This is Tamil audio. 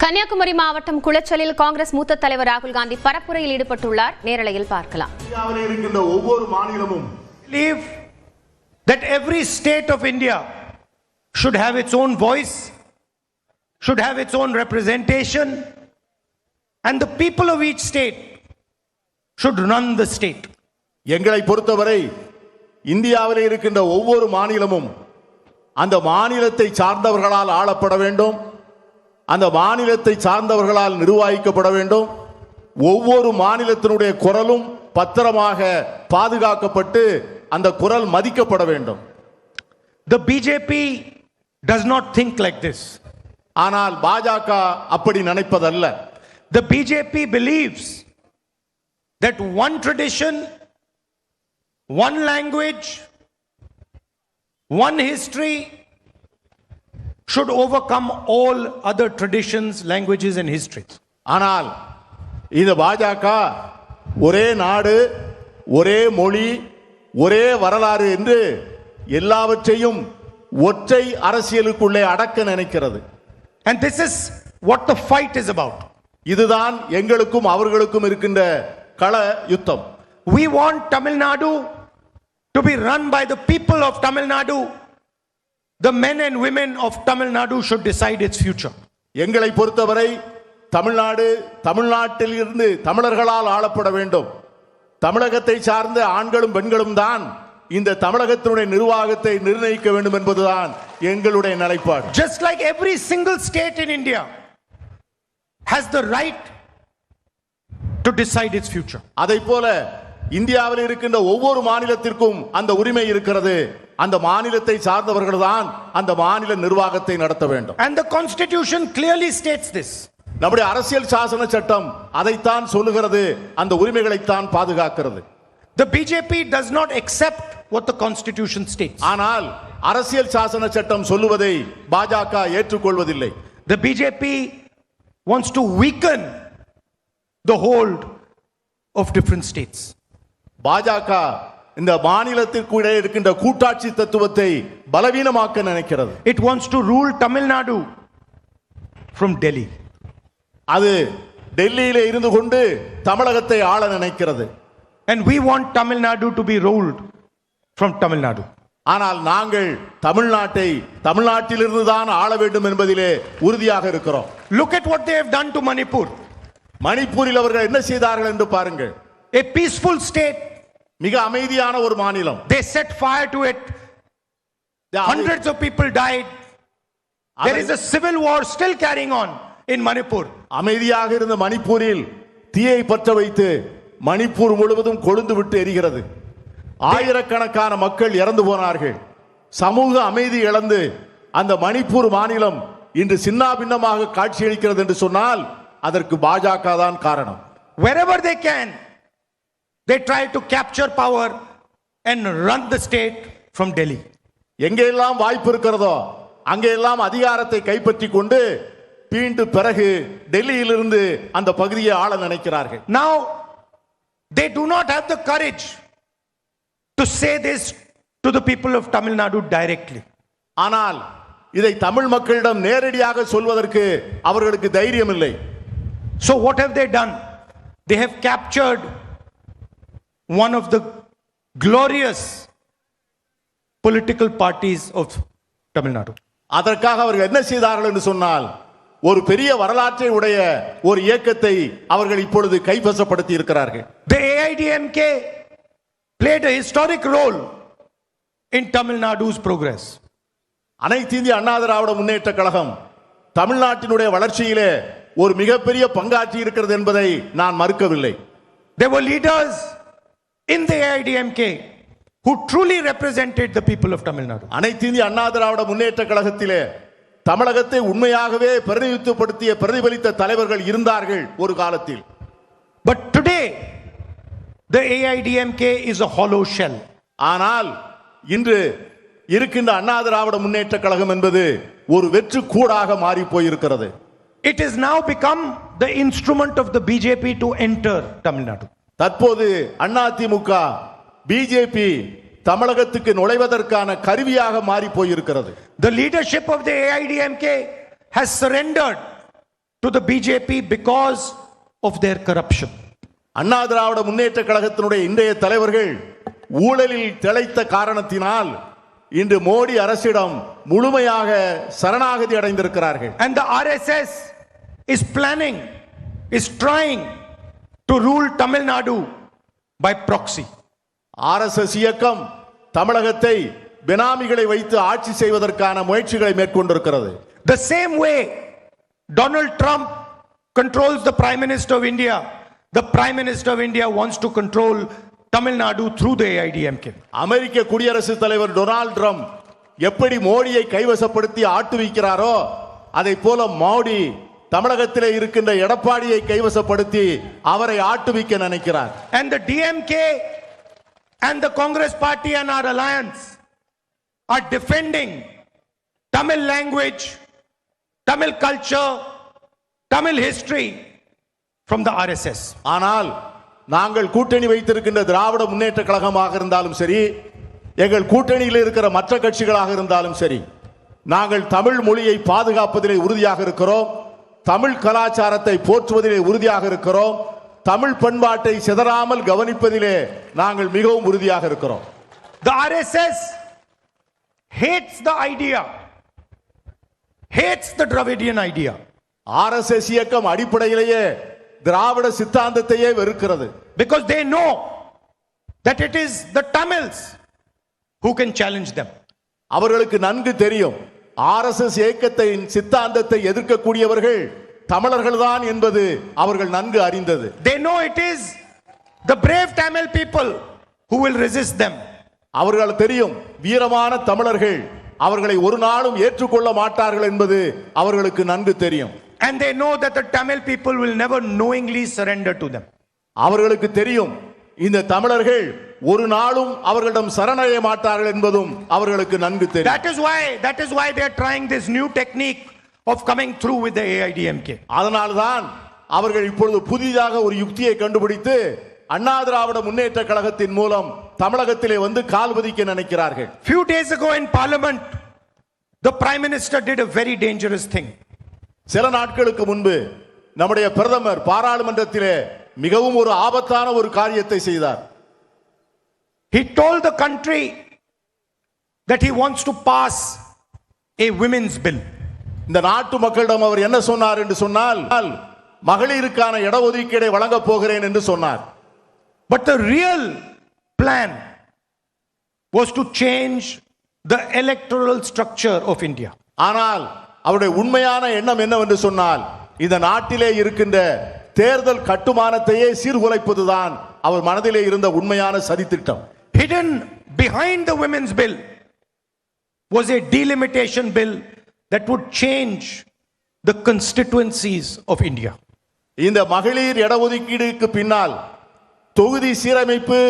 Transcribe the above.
கன்னியாகுமரி மாவட்டம் குளச்சலில் காங்கிரஸ் மூத்த தலைவர் ராகுல் காந்தி பரப்புரையில் ஈடுபட்டுள்ளார். நேரலையில் பார்க்கலாம். ஒவ்வொரு மாநிலமும் believe that every state of India should have its own voice, should have its own representation, and the people of each state should run the state. எங்களை பொறுத்தவரை இந்தியாவில் இருக்கின்ற ஒவ்வொரு மாநிலமும் அந்த மாநிலத்தை சார்ந்தவர்களால் ஆளப்பட வேண்டும், அந்த மாநிலத்தை சார்ந்தவர்களால் நிர்வகிக்கப்பட வேண்டும். ஒவ்வொரு மாநிலத்தினுடைய குரலும் பத்திரமாக பாதுகாக்கப்பட்டு அந்த குரல் மதிக்கப்பட வேண்டும். The BJP does not think like this. ஆனால் பாஜக அப்படி நினைப்பதல்ல. The BJP believes that one tradition, one language, one history should overcome all other traditions, languages and histories. ஆனால் இந்த பாஜக ஒரே நாடு, ஒரே மொழி, ஒரே வரலாறு என்று எல்லாவற்றையும் ஒற்றை அரசியலுக்குள்ளே அடக்க நினைக்கிறது. And this is what the fight is about. இதுதான் எங்களுக்கும் அவர்களுக்கும் இருக்கின்ற கள யுத்தம். We want Tamil Nadu to be run by the people of Tamil Nadu. The men and women of Tamil Nadu should decide its future. எங்களை பொறுத்தவரை தமிழ்நாட்டில் இருந்து தமிழர்களால் ஆளப்பட வேண்டும். தமிழகத்தை சார்ந்த ஆண்களும் பெண்களும் தான் இந்த தமிழகத்தினுடைய நிர்வாகத்தை நிர்ணயிக்க வேண்டும் என்பதுதான் எங்களுடைய நிலைப்பாடு. Just like every single state in India has the right to decide its future. அதைப்போல இந்தியாவில் இருக்கின்ற ஒவ்வொரு மாநிலத்திற்கும் அந்த உரிமை இருக்கிறது. அந்த மாநிலத்தை சார்ந்தவர்கள் தான் அந்த மாநில நிர்வாகத்தை நடத்த வேண்டும். And the constitution clearly states this. நம்முடைய அரசியல் சாசன சட்டம் அதைத்தான் சொல்லுகிறது, அந்த உரிமைகளைத்தான் பாதுகாக்கிறது. The BJP does not accept what the constitution states. ஆனால் அரசியல் சாசன சட்டம் சொல்லுவதை பாஜக ஏற்றுக்கொள்வதில்லை. The BJP wants to weaken the hold of different states. பாஜக இந்த மாநிலத்திற்குள்ளே இருக்கின்ற கூட்டாட்சி தத்துவத்தை பலவீனமாக்க நினைக்கிறது. It wants to rule Tamil Nadu from Delhi. அது டெல்லியிலே இருந்து கொண்டு தமிழகத்தை ஆள நினைக்கிறது. And we want Tamil Nadu to be ruled from Tamil Nadu. ஆனால் நாங்கள் தமிழ்நாட்டிலிருந்து தான் ஆள வேண்டும் என்பதிலே உறுதியாக இருக்கிறோம். Look at what they have done to Manipur. மணிப்பூரில் அவர்கள் என்ன செய்தார்கள் என்று பாருங்கள். A peaceful state. மிக அமைதியான ஒரு மாநிலம். They set fire to it. Hundreds of people died. There is a civil war still carrying on in Manipur. அமைதியாக இருந்த மணிப்பூரில் தீயை பற்ற வைத்து மணிப்பூர் முழுவதும் கொழுந்து விட்டு எரிகிறது. ஆயிரக்கணக்கான மக்கள் இறந்து போனார்கள். சமூக அமைதி இழந்து அந்த மணிப்பூர் மாநிலம் இன்று சின்னாபின்னமாக காட்சியளிக்கிறது என்று சொன்னால் அதற்கு பாஜக தான் காரணம். Wherever they can, they try to capture power and run the state from Delhi. எங்கெல்லாம் வாய்ப்பு இருக்கிறதோ அங்கெல்லாம் அதிகாரத்தை கைப்பற்றி கொண்டு பிறகு டெல்லியிலிருந்து அந்த பகுதியை ஆள நினைக்கிறார்கள். Now they do not have the courage to say this to the people of Tamil Nadu directly. ஆனால் இதை தமிழ் மக்களிடம் நேரடியாக சொல்வதற்கு அவர்களுக்கு தைரியம் இல்லை. So what have they done? They have captured one of the glorious political parties of Tamil Nadu. அதற்காக அவர்கள் என்ன செய்தார்கள் என்று சொன்னால் ஒரு பெரிய வரலாற்றை உடைய ஒரு இயக்கத்தை அவர்கள் இப்பொழுது கைவசப்படுத்தி இருக்கிறார்கள். The AIDMK played a historic role in Tamil Nadu's progress. அனைத்து இந்திய அண்ணா திராவிட முன்னேற்ற கழகம் தமிழ்நாட்டினுடைய வளர்ச்சியிலே ஒரு மிகப்பெரிய பங்காற்றி இருக்கிறது என்பதை நான் மறுக்கவில்லை. There were leaders in the AIDMK who truly represented the people of Tamil Nadu. அனைத்து இந்திய அண்ணா திராவிட முன்னேற்ற கழகத்திலே தமிழகத்தை உண்மையாகவே பிரதிபலித்த தலைவர்கள் இருந்தார்கள் ஒரு காலத்தில். But today the AIDMK is a hollow shell. ஆனால் இன்று இருக்கின்ற அண்ணா திராவிட முன்னேற்ற கழகம் என்பது ஒரு வெற்று கூடாக மாறி போயிருக்கிறது. It has now become the instrument of the BJP to enter Tamil Nadu. தற்போது அதிமுக பிஜேபி தமிழகத்துக்கு நுழைவதற்கான கருவியாக மாறி போயிருக்கிறது. The leadership of the AIDMK has surrendered to the BJP because of their corruption. Anna Dravida Munnetra கழகத்தினுடைய இன்றைய தலைவர்கள் ஊழலில் திளைத்த காரணத்தினால் இன்று மோடி அரசிடம் முழுமையாக சரணாகதி அடைந்திருக்கிறார்கள். And the RSS is planning, is trying to rule Tamil Nadu by proxy. RSS இயக்கம் தமிழகத்தை பெனாமிகளை வைத்து ஆட்சி செய்வதற்கான முயற்சிகளை மேற்கொண்டிருக்கிறது. The same way Donald Trump controls the Prime Minister of India, the Prime Minister of India wants to control Tamil Nadu through the AIDMK. அமெரிக்க குடியரசுத் தலைவர் டொனால்ட் ட்ரம்ப் எப்படி மோடியை கைவசப்படுத்தி ஆட்டுவிக்கிறாரோ அதை போல மோடி தமிழகத்திலே இருக்கின்ற எடப்பாடியை கைவசப்படுத்தி அவரை ஆட்டுவிக்க நினைக்கிறார். And the DMK and the Congress party and our alliance are defending Tamil language, Tamil culture, Tamil history from the RSS. ஆனால் நாங்கள் கூட்டணி வைத்திருக்கின்ற திராவிட முன்னேற்ற கழகமாக இருந்தாலும் சரி, எங்கள் கூட்டணியில் இருக்கிற மற்ற கட்சிகளாக இருந்தாலும் சரி, நாங்கள் தமிழ் மொழியை பாதுகாப்பதிலே உறுதியாக இருக்கிறோம், தமிழ் கலாச்சாரத்தை போற்றுவதிலே உறுதியாக இருக்கிறோம், தமிழ் பண்பாட்டை சிதறாமல் கவனிப்பதிலே நாங்கள் மிகவும் உறுதியாக இருக்கிறோம். The RSS hates the idea, hates the Dravidian idea. RSS இயக்கம் அடிப்படையிலேயே திராவிட சித்தாந்தத்தையே வெறுக்கிறது. Because they know that it is the Tamils who can challenge them. அவர்களுக்கு நன்கு தெரியும் RSS இயக்கத்தின் சித்தாந்தத்தை எதிர்க்கக்கூடியவர்கள் தமிழர்கள்தான் என்பது அவர்கள் நன்கு அறிந்தது. They know it is the brave Tamil people who will resist them. அவர்கள் தெரியும் வீரமான தமிழர்கள் அவர்களை ஒரு நாளும் ஏற்றுக்கொள்ள மாட்டார்கள் என்பது அவர்களுக்கு நன்கு தெரியும். And they know that the Tamil people will never knowingly surrender to them. அவர்களுக்கு தெரியும் இந்த தமிழர்கள் ஒரு நாளும் அவர்களிடம் சரணடைய மாட்டார்கள் என்பதும் அவர்களுக்கு நன்கு தெரியும். That is why they are trying this new technique of coming through with the AIDMK. அதனால்தான் அவர்கள் இப்பொழுது புதிதாக ஒரு யுக்தியை கண்டுபிடித்து அண்ணா திராவிட முன்னேற்ற கழகத்தின் மூலம் தமிழகத்திலே வந்து கால் பதிக்க நினைக்கிறார்கள். Few days ago in Parliament, the Prime Minister did a very dangerous thing. சில நாட்களுக்கு முன்பு நம்முடைய பிரதமர் பாராளுமன்றத்திலே மிகவும் ஒரு ஆபத்தான ஒரு காரியத்தை செய்தார். He told the country that he wants to pass a women's bill. இந்த நாட்டு மக்களிடம் அவர் என்ன சொன்னார் என்று சொன்னால் மகளிருக்கான இடஒதுக்கீடை வழங்க போகிறேன் என்று சொன்னார். But the real plan was to change the electoral structure of India. ஆனால் அவருடைய உண்மையான எண்ணம் என்னவென்று சொன்னால் இந்த நாட்டிலே இருக்கின்ற தேர்தல் கட்டுமானத்தையே சீர்குலைப்பதுதான் அவர் மனதிலே இருந்த உண்மையான சதித்திட்டம். Hidden behind the women's bill was a delimitation bill that would change the constituencies of India. இந்த மகளிர் இடஒதுக்கீடுக்கு பின்னால் தொகுதி சீரமைப்பு